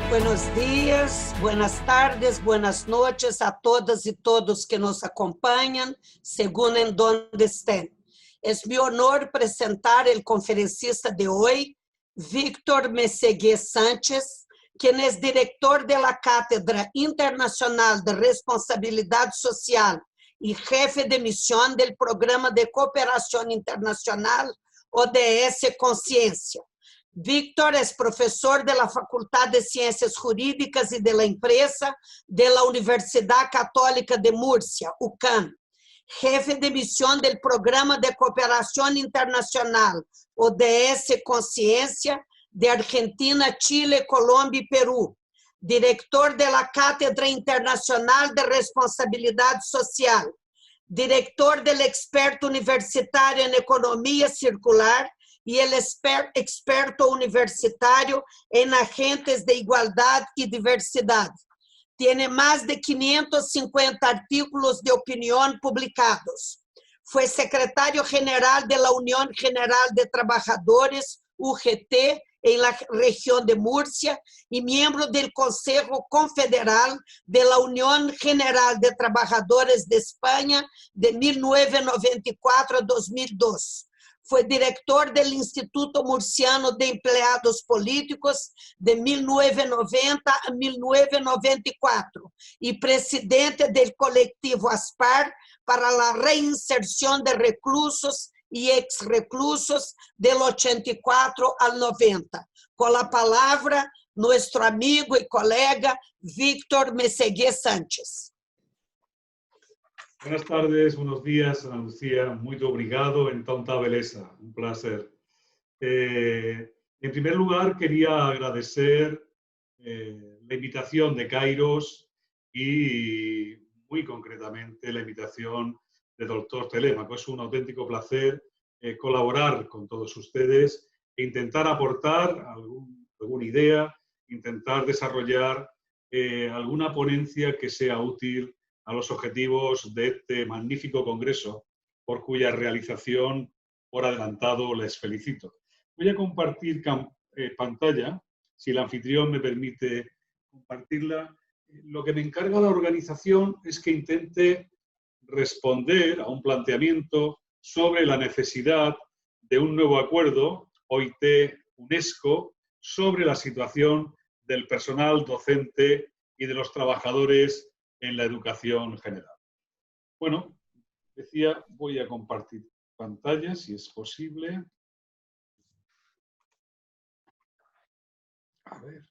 Buenos días, buenas tardes, buenas noches a todas y todos que nos acompañan, según en donde estén. Es mi honor presentar el conferencista de hoy, Víctor Meseguer Sánchez, quien es director de la Cátedra Internacional de Responsabilidad Social y jefe de misión del Programa de Cooperación Internacional ODS Conciencia. Víctor es profesor de la Facultad de Ciencias Jurídicas y de la Empresa de la Universidad Católica de Murcia, UCAM, jefe de misión del Programa de Cooperación Internacional ODS Conciencia de Argentina, Chile, Colombia y Perú, director de la Cátedra Internacional de Responsabilidad Social, director del experto universitario en Economía Circular y el experto universitario en agentes de igualdad y diversidad. Tiene más de 550 artículos de opinión publicados. Fue secretario general de la Unión General de Trabajadores, UGT, en la región de Murcia y miembro del Consejo Confederal de la Unión General de Trabajadores de España de 1994 a 2002. Fue director del Instituto Murciano de Empleados Políticos de 1990 a 1994 y presidente del colectivo ASPAR para la reinserción de reclusos y exreclusos del 84 al 90. Con la palabra, nuestro amigo y colega Víctor Meseguer Sánchez. Buenas tardes, buenos días, Ana Lucía. Muito obrigado en tanta beleza. Un placer. En primer lugar, quería agradecer la invitación de Kairos y muy concretamente la invitación de Doctor Telémaco. Es un auténtico placer colaborar con todos ustedes e intentar aportar alguna idea, intentar desarrollar alguna ponencia que sea útil a los objetivos de este magnífico congreso, por cuya realización por adelantado les felicito. Voy a compartir pantalla, si el anfitrión me permite compartirla. Lo que me encarga la organización es que intente responder a un planteamiento sobre la necesidad de un nuevo acuerdo OIT-UNESCO sobre la situación del personal docente y de los trabajadores en la educación general. Bueno, decía, voy a compartir pantalla, si es posible. A ver.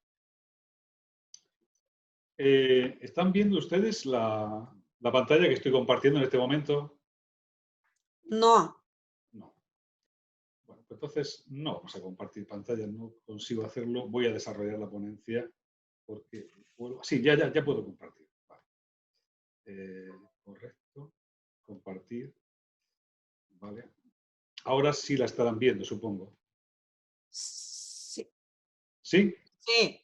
¿Están viendo ustedes la pantalla que estoy compartiendo en este momento? No. No. Bueno, pues entonces no vamos a compartir pantalla, no consigo hacerlo. Voy a desarrollar la ponencia porque... Bueno, sí, ya puedo compartir. Correcto, compartir, vale. Ahora sí la estarán viendo, supongo. Sí. ¿Sí? Sí.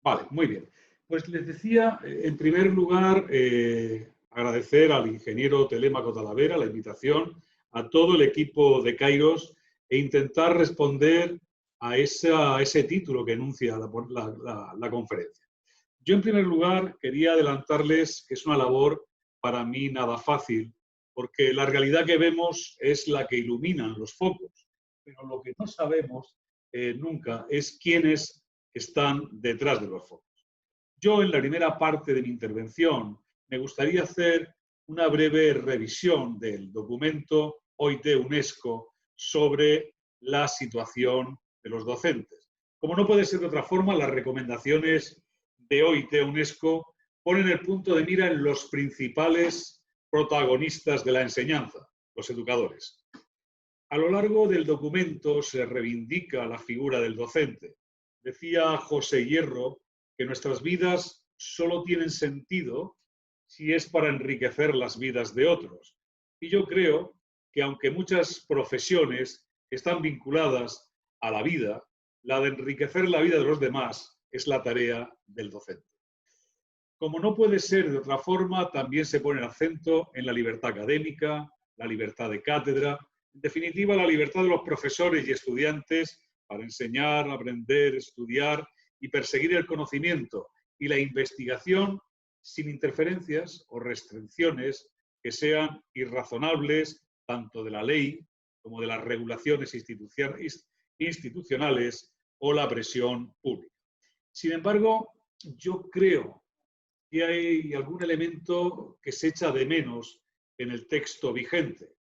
Vale, muy bien. Pues les decía, en primer lugar, agradecer al ingeniero Telémaco Talavera la invitación, a todo el equipo de Kairos e intentar responder a ese título que enuncia la conferencia. Yo, en primer lugar, quería adelantarles que es una labor para mí nada fácil, porque la realidad que vemos es la que iluminan los focos, pero lo que no sabemos nunca es quiénes están detrás de los focos. Yo, en la primera parte de mi intervención, me gustaría hacer una breve revisión del documento OIT-UNESCO sobre la situación de los docentes. Como no puede ser de otra forma, las recomendaciones de OIT-UNESCO ponen el punto de mira en los principales protagonistas de la enseñanza, los educadores. A lo largo del documento se reivindica la figura del docente. Decía José Hierro que nuestras vidas solo tienen sentido si es para enriquecer las vidas de otros. Y yo creo que aunque muchas profesiones están vinculadas a la vida, la de enriquecer la vida de los demás es la tarea del docente. Como no puede ser de otra forma, también se pone el acento en la libertad académica, la libertad de cátedra, en definitiva la libertad de los profesores y estudiantes para enseñar, aprender, estudiar y perseguir el conocimiento y la investigación sin interferencias o restricciones que sean irrazonables tanto de la ley como de las regulaciones institucionales o la presión pública. Sin embargo, yo creo que hay algún elemento que se echa de menos en el texto vigente.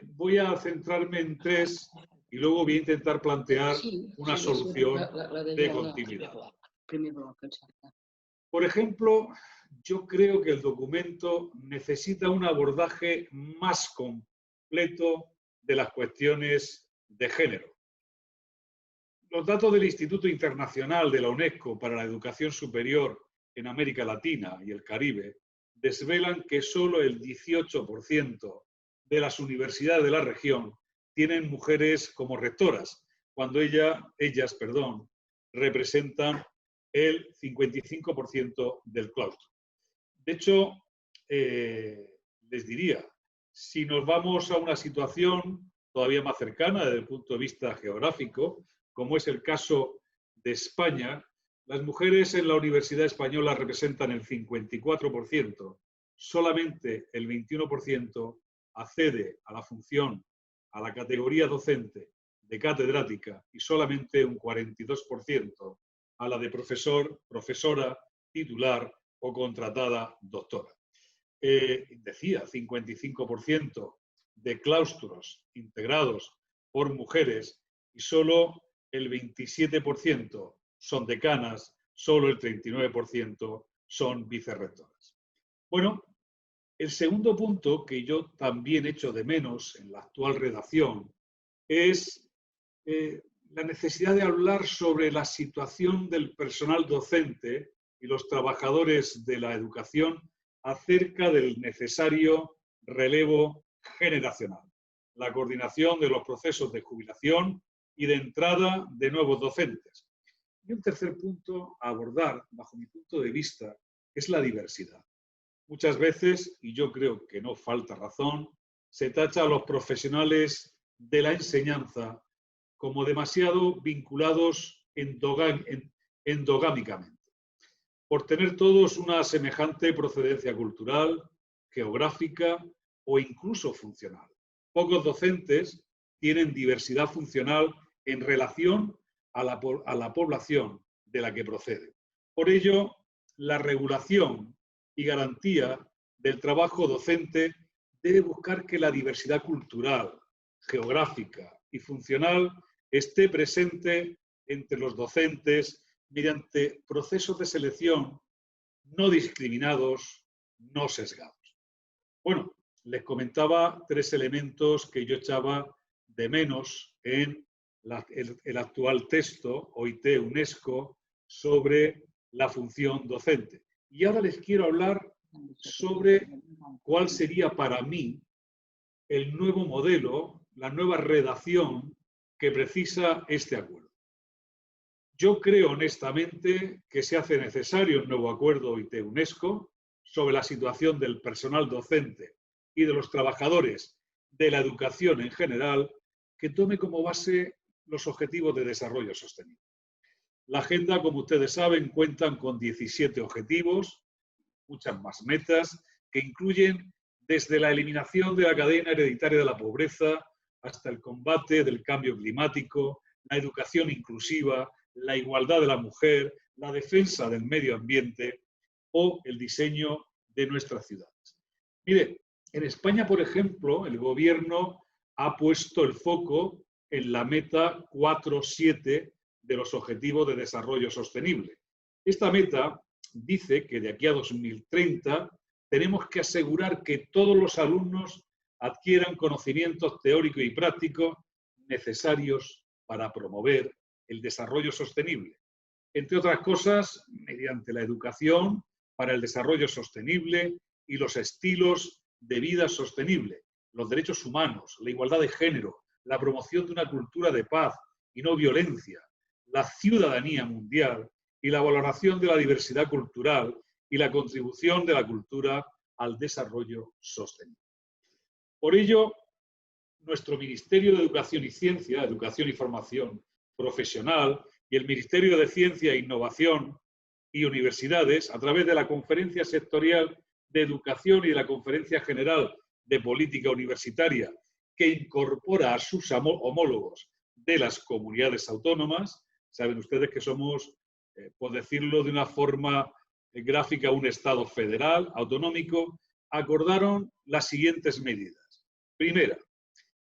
Voy a centrarme en tres y luego voy a intentar plantear una solución de continuidad. Por ejemplo, yo creo que el documento necesita un abordaje más completo de las cuestiones de género. Los datos del Instituto Internacional de la UNESCO para la Educación Superior en América Latina y el Caribe desvelan que solo el 18% de las universidades de la región tienen mujeres como rectoras, cuando ellas representan el 55% del claustro. De hecho, les diría, si nos vamos a una situación todavía más cercana desde el punto de vista geográfico, como es el caso de España, las mujeres en la Universidad Española representan el 54%, solamente el 21% accede a la función, a la categoría docente de catedrática y solamente un 42% a la de profesor, profesora, titular o contratada doctora. Decía, 55% de claustros integrados por mujeres y solo el 27% son decanas, solo el 39% son vicerrectoras. Bueno, el segundo punto que yo también echo de menos en la actual redacción es la necesidad de hablar sobre la situación del personal docente y los trabajadores de la educación acerca del necesario relevo generacional, la coordinación de los procesos de jubilación y de entrada de nuevos docentes. Y un tercer punto a abordar, bajo mi punto de vista, es la diversidad. Muchas veces, y yo creo que no falta razón, se tacha a los profesionales de la enseñanza como demasiado vinculados endogámicamente, por tener todos una semejante procedencia cultural, geográfica o incluso funcional. Pocos docentes tienen diversidad funcional en relación a la población de la que proceden. Por ello, la regulación y garantía del trabajo docente debe buscar que la diversidad cultural, geográfica y funcional esté presente entre los docentes mediante procesos de selección no discriminados, no sesgados. Bueno, les comentaba tres elementos que yo echaba de menos en el actual texto OIT-UNESCO sobre la función docente. Y ahora les quiero hablar sobre cuál sería para mí el nuevo modelo, la nueva redacción que precisa este acuerdo. Yo creo honestamente que se hace necesario un nuevo acuerdo OIT-UNESCO sobre la situación del personal docente y de los trabajadores de la educación en general, que tome como base los objetivos de desarrollo sostenible. La agenda, como ustedes saben, cuenta con 17 objetivos, muchas más metas, que incluyen desde la eliminación de la cadena hereditaria de la pobreza hasta el combate del cambio climático, la educación inclusiva, la igualdad de la mujer, la defensa del medio ambiente o el diseño de nuestras ciudades. Mire, en España, por ejemplo, el gobierno ha puesto el foco en la meta 4.7 de los Objetivos de Desarrollo Sostenible. Esta meta dice que de aquí a 2030 tenemos que asegurar que todos los alumnos adquieran conocimientos teóricos y prácticos necesarios para promover el desarrollo sostenible. Entre otras cosas, mediante la educación para el desarrollo sostenible y los estilos de vida sostenible, los derechos humanos, la igualdad de género, la promoción de una cultura de paz y no violencia, la ciudadanía mundial y la valoración de la diversidad cultural y la contribución de la cultura al desarrollo sostenible. Por ello, nuestro Ministerio de Educación y Ciencia, Educación y Formación Profesional, y el Ministerio de Ciencia e Innovación y Universidades, a través de la Conferencia Sectorial de Educación y de la Conferencia General de Política Universitaria, que incorpora a sus homólogos de las comunidades autónomas. Saben ustedes que somos, por decirlo de una forma gráfica, un Estado federal, autonómico. Acordaron las siguientes medidas. Primera,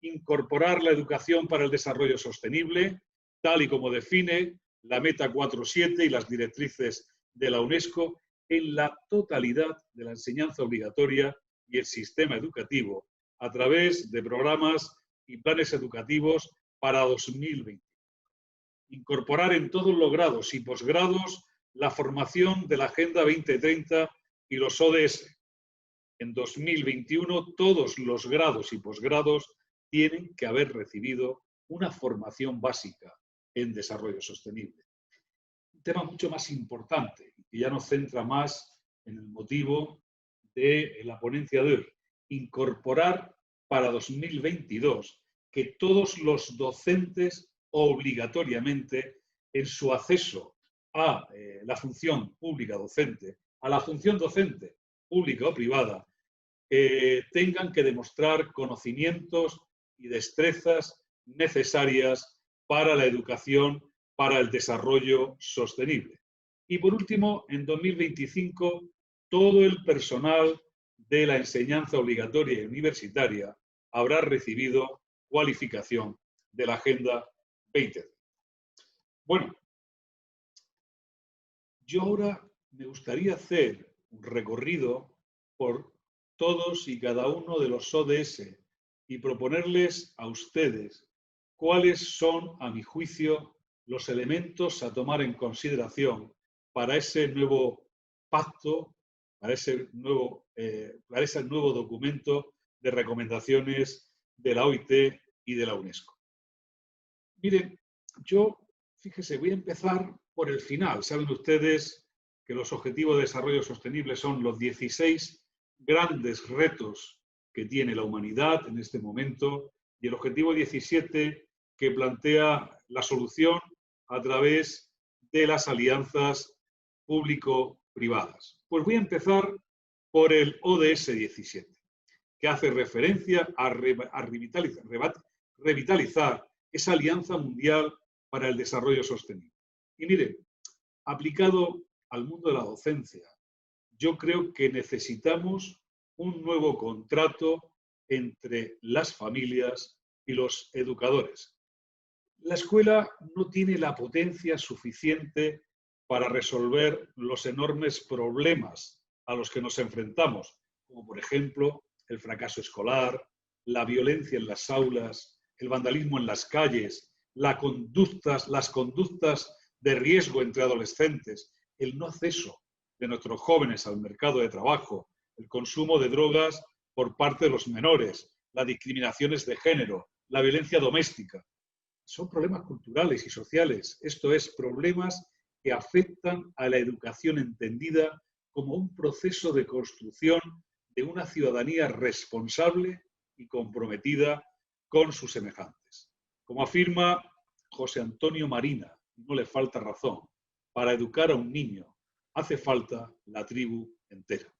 incorporar la educación para el desarrollo sostenible, tal y como define la Meta 4.7 y las directrices de la UNESCO, en la totalidad de la enseñanza obligatoria y el sistema educativo, a través de programas y planes educativos para 2020. Incorporar en todos los grados y posgrados la formación de la Agenda 2030 y los ODS. En 2021, todos los grados y posgrados tienen que haber recibido una formación básica en desarrollo sostenible. Un tema mucho más importante, que ya nos centra más en el motivo de la ponencia de hoy. Incorporar para 2022 que todos los docentes obligatoriamente en su acceso a la función pública docente, a la función docente pública o privada, tengan que demostrar conocimientos y destrezas necesarias para la educación, para el desarrollo sostenible. Y por último, en 2025, todo el personal de la enseñanza obligatoria y universitaria habrá recibido cualificación de la Agenda 2030. Bueno, yo ahora me gustaría hacer un recorrido por todos y cada uno de los ODS y proponerles a ustedes cuáles son, a mi juicio, los elementos a tomar en consideración para ese nuevo pacto, para ese nuevo documento de recomendaciones de la OIT y de la UNESCO. Miren, fíjese, voy a empezar por el final. Saben ustedes que los Objetivos de Desarrollo Sostenible son los 16 grandes retos que tiene la humanidad en este momento, y el objetivo 17 que plantea la solución a través de las alianzas público-privadas. Pues voy a empezar por el ODS 17, que hace referencia a revitalizar esa alianza mundial para el desarrollo sostenible. Y miren, aplicado al mundo de la docencia, yo creo que necesitamos un nuevo contrato entre las familias y los educadores. La escuela no tiene la potencia suficiente para resolver los enormes problemas a los que nos enfrentamos, como por ejemplo el fracaso escolar, la violencia en las aulas, el vandalismo en las calles, las conductas de riesgo entre adolescentes, el no acceso de nuestros jóvenes al mercado de trabajo, el consumo de drogas por parte de los menores, las discriminaciones de género, la violencia doméstica. Son problemas culturales y sociales. Esto es, problemas que afectan a la educación entendida como un proceso de construcción de una ciudadanía responsable y comprometida con sus semejantes. Como afirma José Antonio Marina, no le falta razón, para educar a un niño hace falta la tribu entera.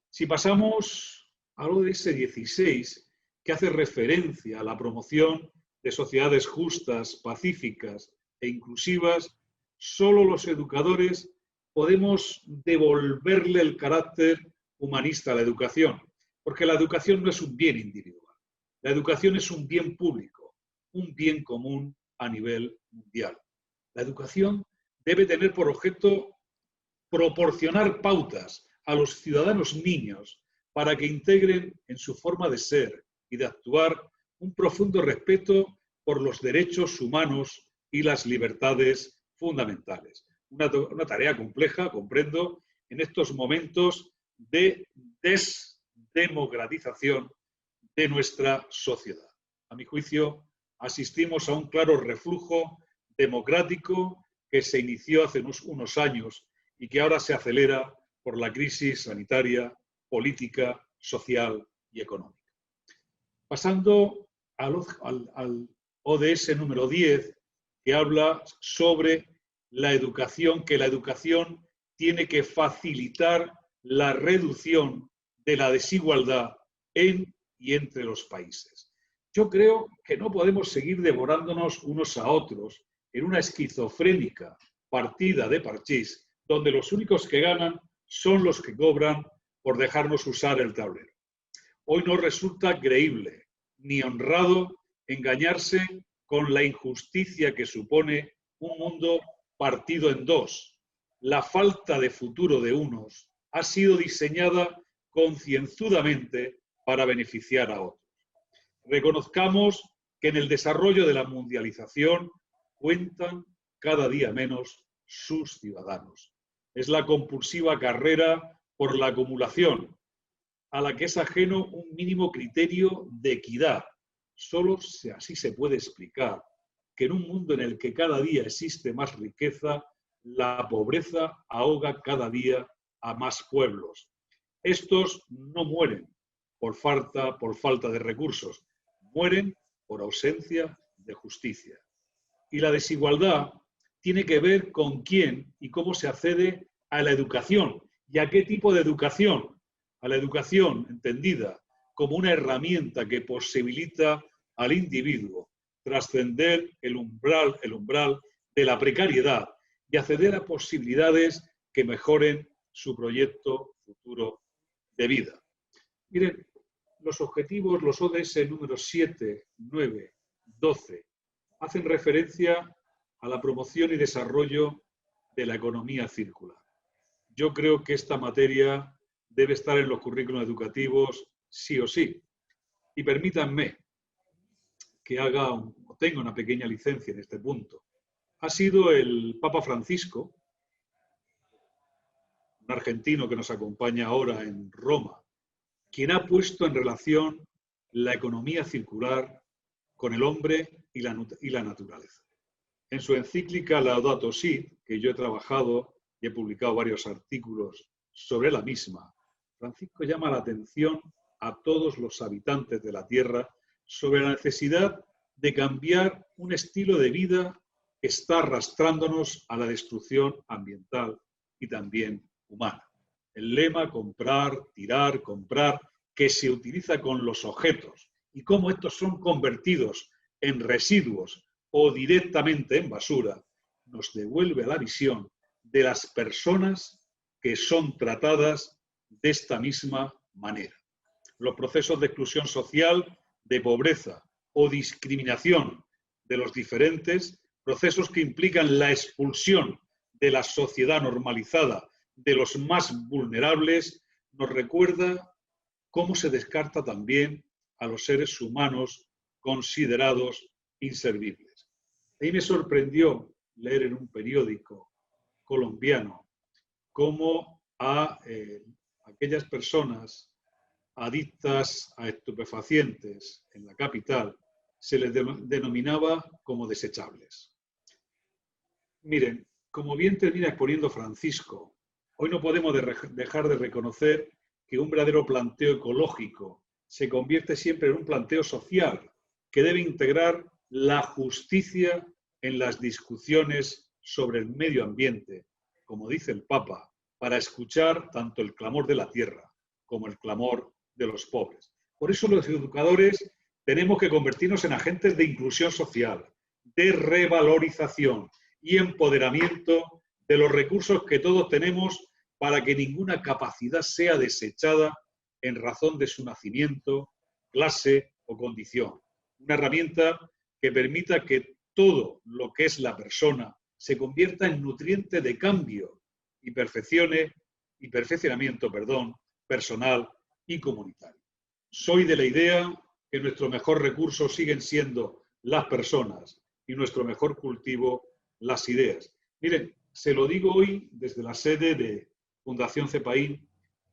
Si pasamos al ODS 16, que hace referencia a la promoción de sociedades justas, pacíficas e inclusivas, solo los educadores podemos devolverle el carácter humanista a la educación, porque la educación no es un bien individual, la educación es un bien público, un bien común a nivel mundial. La educación debe tener por objeto proporcionar pautas a los ciudadanos niños para que integren en su forma de ser y de actuar un profundo respeto por los derechos humanos y las libertades fundamentales. Una tarea compleja, comprendo, en estos momentos de desdemocratización de nuestra sociedad. A mi juicio, asistimos a un claro reflujo democrático que se inició hace unos años y que ahora se acelera por la crisis sanitaria, política, social y económica. Pasando al ODS número 10, que habla sobre la educación, que la educación tiene que facilitar la reducción de la desigualdad en y entre los países. Yo creo que no podemos seguir devorándonos unos a otros en una esquizofrénica partida de parchís, donde los únicos que ganan son los que cobran por dejarnos usar el tablero. Hoy no resulta creíble ni honrado engañarse con la injusticia que supone un mundo partido en dos. La falta de futuro de unos ha sido diseñada concienzudamente para beneficiar a otros. Reconozcamos que en el desarrollo de la mundialización cuentan cada día menos sus ciudadanos. Es la compulsiva carrera por la acumulación, a la que es ajeno un mínimo criterio de equidad. Solo así se puede explicar que en un mundo en el que cada día existe más riqueza, la pobreza ahoga cada día a más pueblos. Estos no mueren por falta de recursos, mueren por ausencia de justicia. Y la desigualdad tiene que ver con quién y cómo se accede a la educación y a qué tipo de educación. A la educación entendida como una herramienta que posibilita al individuo trascender el umbral de la precariedad y acceder a posibilidades que mejoren su proyecto futuro de vida. Miren, los objetivos, los ODS números 7, 9, 12, hacen referencia a la promoción y desarrollo de la economía circular. Yo creo que esta materia debe estar en los currículos educativos sí o sí. Y permítanme que tenga una pequeña licencia en este punto. Ha sido el Papa Francisco, un argentino que nos acompaña ahora en Roma, quien ha puesto en relación la economía circular con el hombre y la naturaleza. En su encíclica Laudato Si, que yo he trabajado y he publicado varios artículos sobre la misma, Francisco llama la atención a todos los habitantes de la Tierra sobre la necesidad de cambiar un estilo de vida que está arrastrándonos a la destrucción ambiental y también humana. El lema comprar, tirar, comprar, que se utiliza con los objetos y cómo estos son convertidos en residuos o directamente en basura, nos devuelve a la visión de las personas que son tratadas de esta misma manera. Los procesos de exclusión social, de pobreza o discriminación de los diferentes, procesos que implican la expulsión de la sociedad normalizada de los más vulnerables, nos recuerda cómo se descarta también a los seres humanos considerados inservibles. A mí me sorprendió leer en un periódico colombiano cómo a aquellas personas adictas a estupefacientes en la capital se les denominaba como desechables. Miren, como bien termina exponiendo Francisco, hoy no podemos dejar de reconocer que un verdadero planteo ecológico se convierte siempre en un planteo social que debe integrar la justicia en las discusiones sobre el medio ambiente, como dice el Papa, para escuchar tanto el clamor de la tierra como el clamor de los pobres. Por eso los educadores tenemos que convertirnos en agentes de inclusión social, de revalorización y empoderamiento de los recursos que todos tenemos para que ninguna capacidad sea desechada en razón de su nacimiento, clase o condición. Una herramienta que permita que todo lo que es la persona se convierta en nutriente de cambio y perfeccionamiento personal y comunitario. Soy de la idea que nuestro mejor recurso siguen siendo las personas y nuestro mejor cultivo las ideas. Miren, se lo digo hoy desde la sede de Fundación CEPAIN,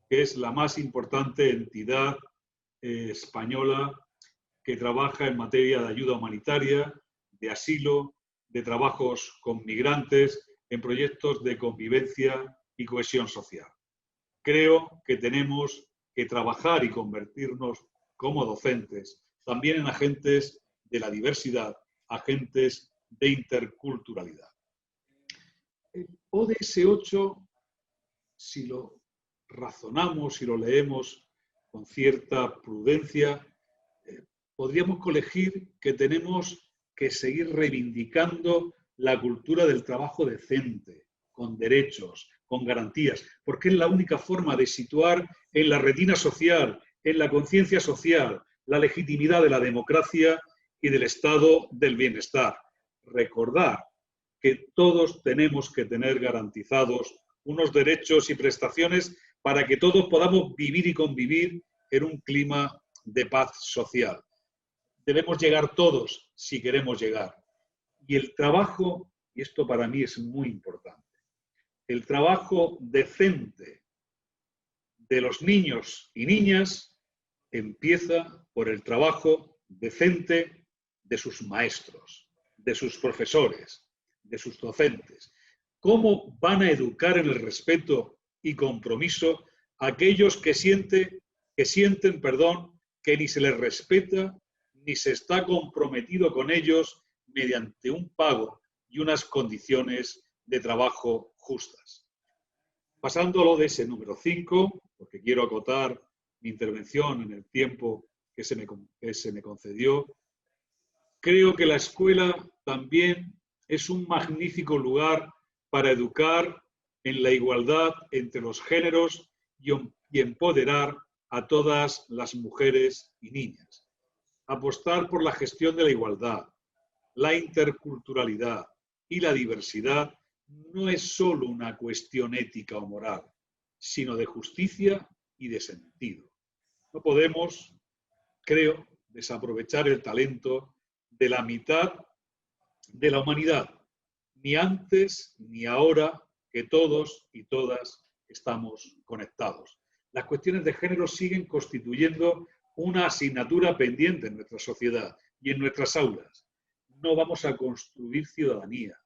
que es la más importante entidad española que trabaja en materia de ayuda humanitaria, de asilo, de trabajos con migrantes, en proyectos de convivencia y cohesión social. Creo que tenemos que trabajar y convertirnos como docentes también en agentes de la diversidad, agentes de interculturalidad. El ODS 8, si lo razonamos, si lo leemos con cierta prudencia, podríamos colegir que tenemos que seguir reivindicando la cultura del trabajo decente, con derechos, con garantías, porque es la única forma de situar en la retina social, en la conciencia social, la legitimidad de la democracia y del estado del bienestar. Recordar que todos tenemos que tener garantizados unos derechos y prestaciones para que todos podamos vivir y convivir en un clima de paz social. Debemos llegar todos si queremos llegar. Y el trabajo, y esto para mí es muy importante, el trabajo decente de los niños y niñas empieza por el trabajo decente de sus maestros, de sus profesores, de sus docentes. ¿Cómo van a educar en el respeto y compromiso a aquellos que sienten, que ni se les respeta ni se está comprometido con ellos mediante un pago y unas condiciones de trabajo justas? Pasándolo de ese número 5, porque quiero acotar mi intervención en el tiempo que se me concedió, creo que la escuela también es un magnífico lugar para educar en la igualdad entre los géneros y empoderar a todas las mujeres y niñas. Apostar por la gestión de la igualdad, la interculturalidad y la diversidad no es solo una cuestión ética o moral, sino de justicia y de sentido. No podemos, creo, desaprovechar el talento de la mitad de la humanidad, ni antes ni ahora que todos y todas estamos conectados. Las cuestiones de género siguen constituyendo una asignatura pendiente en nuestra sociedad y en nuestras aulas. No vamos a construir ciudadanía,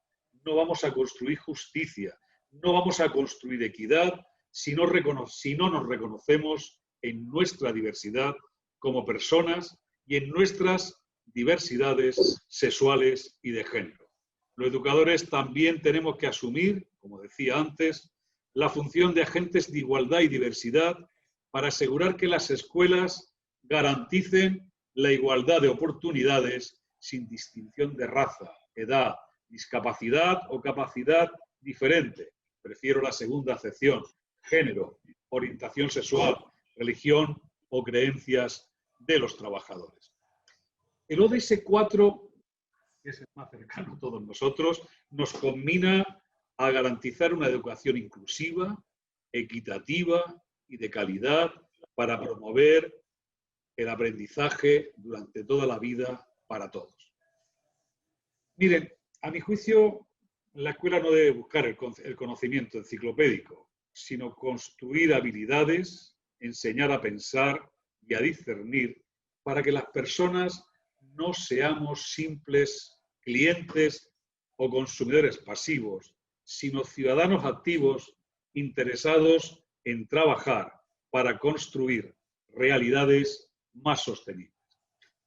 no vamos a construir justicia, no vamos a construir equidad si no nos reconocemos en nuestra diversidad como personas y en nuestras diversidades sexuales y de género. Los educadores también tenemos que asumir, como decía antes, la función de agentes de igualdad y diversidad para asegurar que las escuelas garanticen la igualdad de oportunidades sin distinción de raza, edad, discapacidad o capacidad diferente. Prefiero la segunda acepción: género, orientación sexual, religión o creencias de los trabajadores. El ODS 4, que es el más cercano a todos nosotros, nos conmina a garantizar una educación inclusiva, equitativa y de calidad para promover el aprendizaje durante toda la vida para todos. Miren, a mi juicio, la escuela no debe buscar el conocimiento enciclopédico, sino construir habilidades, enseñar a pensar y a discernir para que las personas no seamos simples clientes o consumidores pasivos, sino ciudadanos activos interesados en trabajar para construir realidades más sostenibles.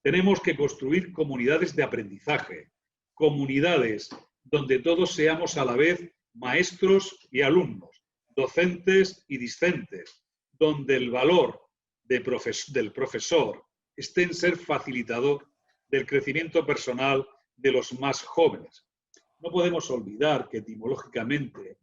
Tenemos que construir comunidades de aprendizaje, comunidades donde todos seamos a la vez maestros y alumnos, docentes y discentes, donde el valor del profesor esté en ser facilitador del crecimiento personal de los más jóvenes. No podemos olvidar que etimológicamente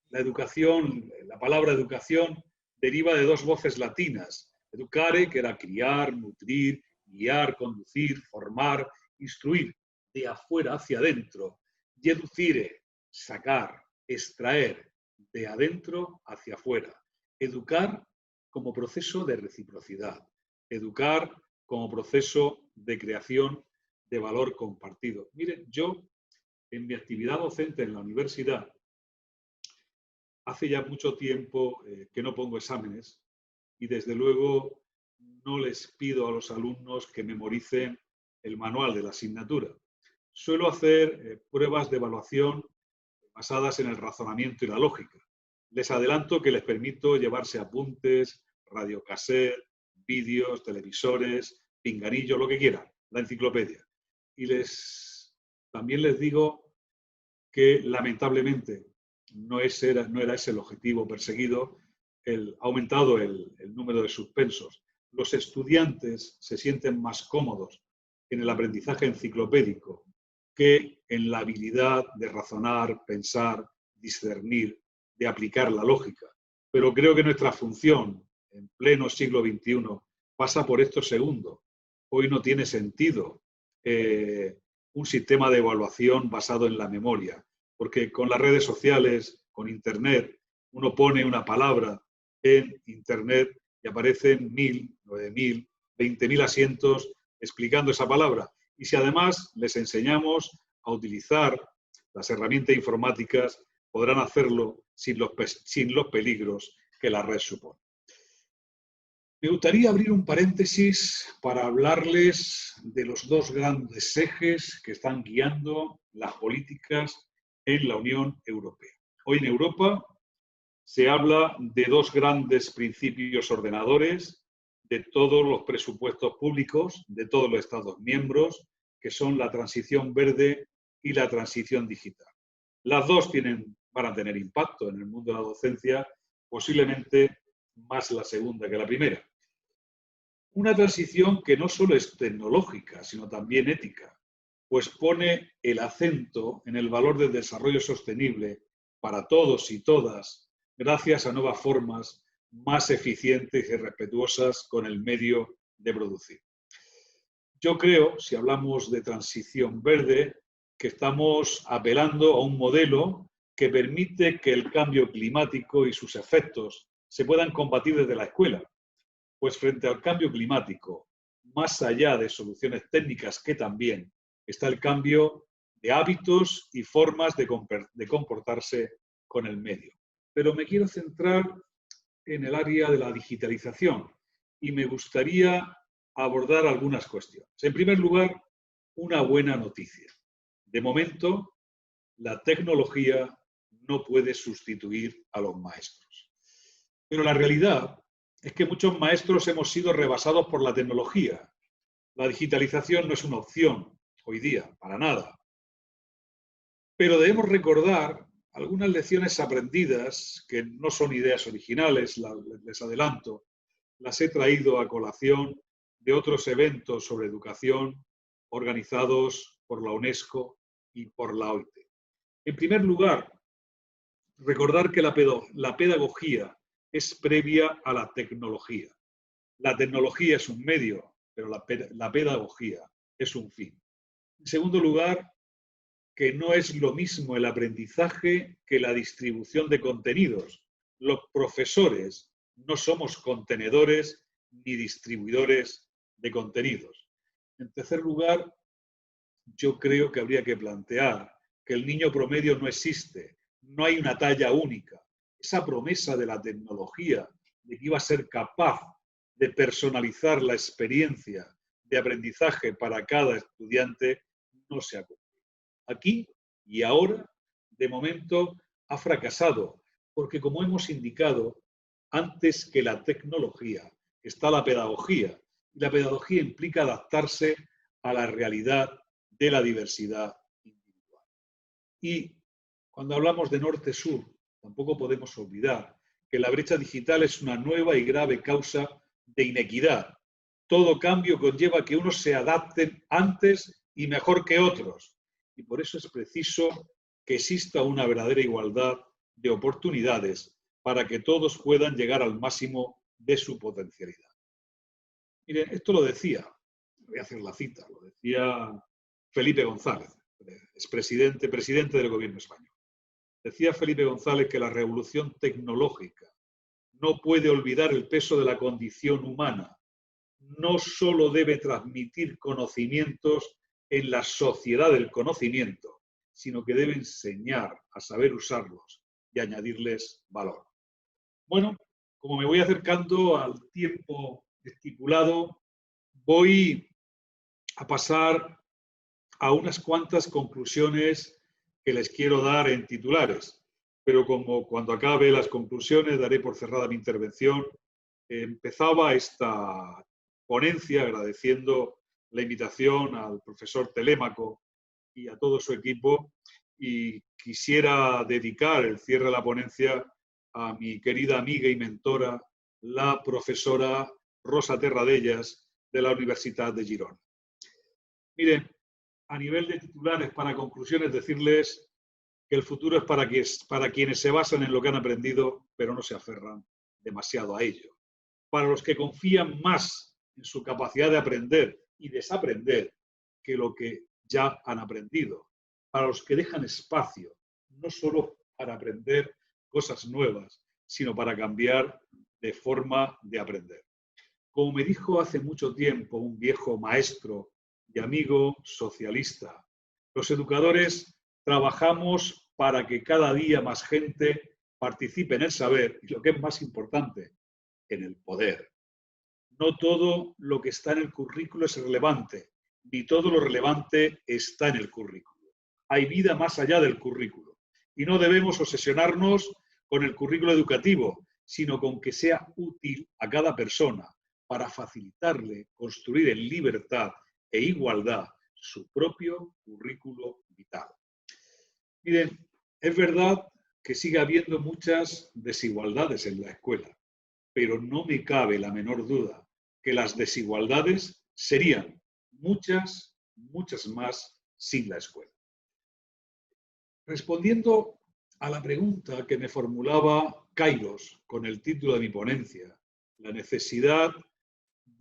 la palabra educación deriva de dos voces latinas: educare, que era criar, nutrir, guiar, conducir, formar, instruir, de afuera hacia adentro, y educire, sacar, extraer, de adentro hacia afuera. Educar como proceso de reciprocidad, educar como proceso de creación de valor compartido. Miren, yo en mi actividad docente en la universidad, hace ya mucho tiempo que no pongo exámenes y desde luego no les pido a los alumnos que memoricen el manual de la asignatura. Suelo hacer pruebas de evaluación basadas en el razonamiento y la lógica. Les adelanto que les permito llevarse apuntes, radiocassette, vídeos, televisores, pinganillo, lo que quieran, la enciclopedia. Y les También les digo que lamentablemente no era ese el objetivo perseguido. Ha aumentado el número de suspensos. Los estudiantes se sienten más cómodos en el aprendizaje enciclopédico que en la habilidad de razonar, pensar, discernir, de aplicar la lógica. Pero creo que nuestra función en pleno siglo XXI pasa por esto segundo. Hoy no tiene sentido un sistema de evaluación basado en la memoria, porque con las redes sociales, con Internet, uno pone una palabra en Internet y aparecen 1.000, 9.000, 20.000 asientos explicando esa palabra. Y si además les enseñamos a utilizar las herramientas informáticas, podrán hacerlo sin los peligros que la red supone. Me gustaría abrir un paréntesis para hablarles de los dos grandes ejes que están guiando las políticas en la Unión Europea. Hoy en Europa se habla de dos grandes principios ordenadores de todos los presupuestos públicos, de todos los Estados miembros, que son la transición verde y la transición digital. Las dos van a tener impacto en el mundo de la docencia, posiblemente más la segunda que la primera. Una transición que no solo es tecnológica, sino también ética, pues pone el acento en el valor del desarrollo sostenible para todos y todas, gracias a nuevas formas más eficientes y respetuosas con el medio de producir. Yo creo, si hablamos de transición verde, que estamos apelando a un modelo que permite que el cambio climático y sus efectos se puedan combatir desde la escuela. Pues frente al cambio climático, más allá de soluciones técnicas que también, está el cambio de hábitos y formas de comportarse con el medio. Pero me quiero centrar en el área de la digitalización y me gustaría abordar algunas cuestiones. En primer lugar, una buena noticia. De momento, la tecnología no puede sustituir a los maestros. Pero la realidad es que muchos maestros hemos sido rebasados por la tecnología. La digitalización no es una opción hoy día, para nada. Pero debemos recordar algunas lecciones aprendidas que no son ideas originales, les adelanto, las he traído a colación de otros eventos sobre educación organizados por la UNESCO y por la OIT. En primer lugar, recordar que la pedagogía es previa a la tecnología. La tecnología es un medio, pero la pedagogía es un fin. En segundo lugar, que no es lo mismo el aprendizaje que la distribución de contenidos. Los profesores no somos contenedores ni distribuidores de contenidos. En tercer lugar, yo creo que habría que plantear que el niño promedio no existe, no hay una talla única. Esa promesa de la tecnología, de que iba a ser capaz de personalizar la experiencia de aprendizaje para cada estudiante, no se ha cumplido. Aquí y ahora, de momento, ha fracasado, porque como hemos indicado, antes que la tecnología está la pedagogía, y la pedagogía implica adaptarse a la realidad de la diversidad individual. Y cuando hablamos de norte-sur, tampoco podemos olvidar que la brecha digital es una nueva y grave causa de inequidad. Todo cambio conlleva que unos se adapten antes y mejor que otros. Y por eso es preciso que exista una verdadera igualdad de oportunidades para que todos puedan llegar al máximo de su potencialidad. Miren, esto lo decía, voy a hacer la cita, lo decía Felipe González, presidente del gobierno español. Decía Felipe González que la revolución tecnológica no puede olvidar el peso de la condición humana. No solo debe transmitir conocimientos en la sociedad del conocimiento, sino que debe enseñar a saber usarlos y añadirles valor. Bueno, como me voy acercando al tiempo estipulado, voy a pasar a unas cuantas conclusiones que les quiero dar en titulares, pero como cuando acabe las conclusiones daré por cerrada mi intervención. Empezaba esta ponencia agradeciendo la invitación al profesor Telémaco y a todo su equipo. Y quisiera dedicar el cierre de la ponencia a mi querida amiga y mentora, la profesora Rosa Terradellas, de la Universidad de Girona. Miren, a nivel de titulares, para conclusiones, decirles que el futuro es para quienes se basan en lo que han aprendido, pero no se aferran demasiado a ello. Para los que confían más en su capacidad de aprender y desaprender que lo que ya han aprendido. Para los que dejan espacio, no solo para aprender cosas nuevas, sino para cambiar de forma de aprender. Como me dijo hace mucho tiempo un viejo maestro y amigo socialista, los educadores trabajamos para que cada día más gente participe en el saber y, lo que es más importante, en el poder. No todo lo que está en el currículo es relevante, ni todo lo relevante está en el currículo. Hay vida más allá del currículo y no debemos obsesionarnos con el currículo educativo, sino con que sea útil a cada persona para facilitarle construir en libertad e igualdad su propio currículo vital. Miren, es verdad que sigue habiendo muchas desigualdades en la escuela, pero no me cabe la menor duda que las desigualdades serían muchas, muchas más sin la escuela. Respondiendo a la pregunta que me formulaba Kairos con el título de mi ponencia, la necesidad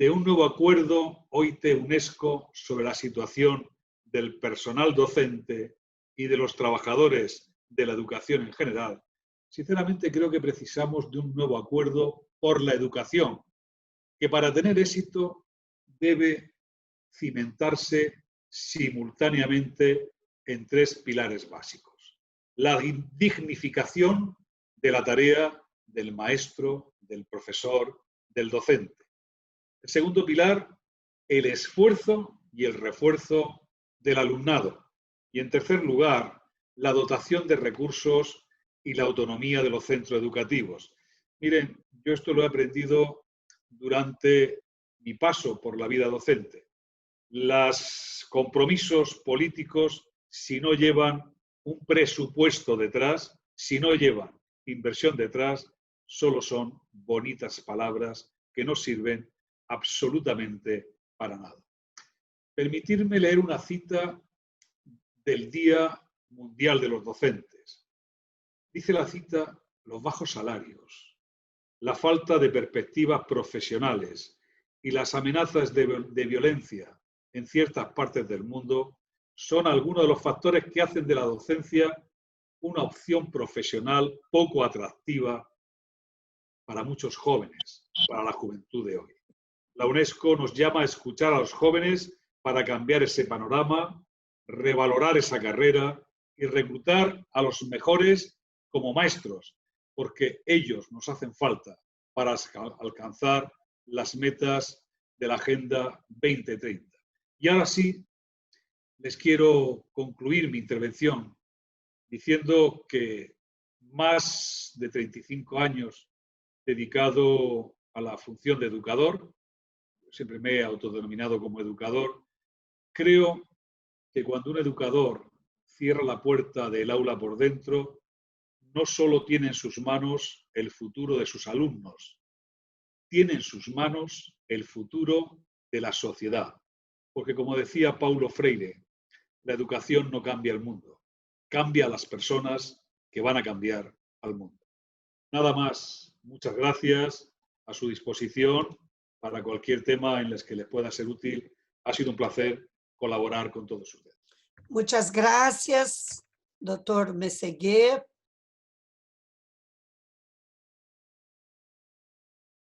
de un nuevo acuerdo OIT-UNESCO sobre la situación del personal docente y de los trabajadores de la educación en general, sinceramente creo que precisamos de un nuevo acuerdo por la educación, que para tener éxito debe cimentarse simultáneamente en tres pilares básicos. La dignificación de la tarea del maestro, del profesor, del docente. El segundo pilar, el esfuerzo y el refuerzo del alumnado. Y en tercer lugar, la dotación de recursos y la autonomía de los centros educativos. Miren, yo esto lo he aprendido durante mi paso por la vida docente. Los compromisos políticos, si no llevan un presupuesto detrás, si no llevan inversión detrás, solo son bonitas palabras que no sirven absolutamente para nada. Permitirme leer una cita del Día Mundial de los Docentes. Dice la cita: los bajos salarios, la falta de perspectivas profesionales y las amenazas de violencia en ciertas partes del mundo son algunos de los factores que hacen de la docencia una opción profesional poco atractiva para muchos jóvenes, para la juventud de hoy. La UNESCO nos llama a escuchar a los jóvenes para cambiar ese panorama, revalorar esa carrera y reclutar a los mejores como maestros, porque ellos nos hacen falta para alcanzar las metas de la Agenda 2030. Y ahora sí, les quiero concluir mi intervención diciendo que más de 35 años dedicado a la función de educador, siempre me he autodenominado como educador, creo que cuando un educador cierra la puerta del aula por dentro, no solo tiene en sus manos el futuro de sus alumnos, tiene en sus manos el futuro de la sociedad. Porque como decía Paulo Freire, la educación no cambia el mundo, cambia a las personas que van a cambiar al mundo. Nada más, muchas gracias, a su disposición para cualquier tema en el que les pueda ser útil. Ha sido un placer colaborar con todos ustedes. Muchas gracias, Dr. Meseguer.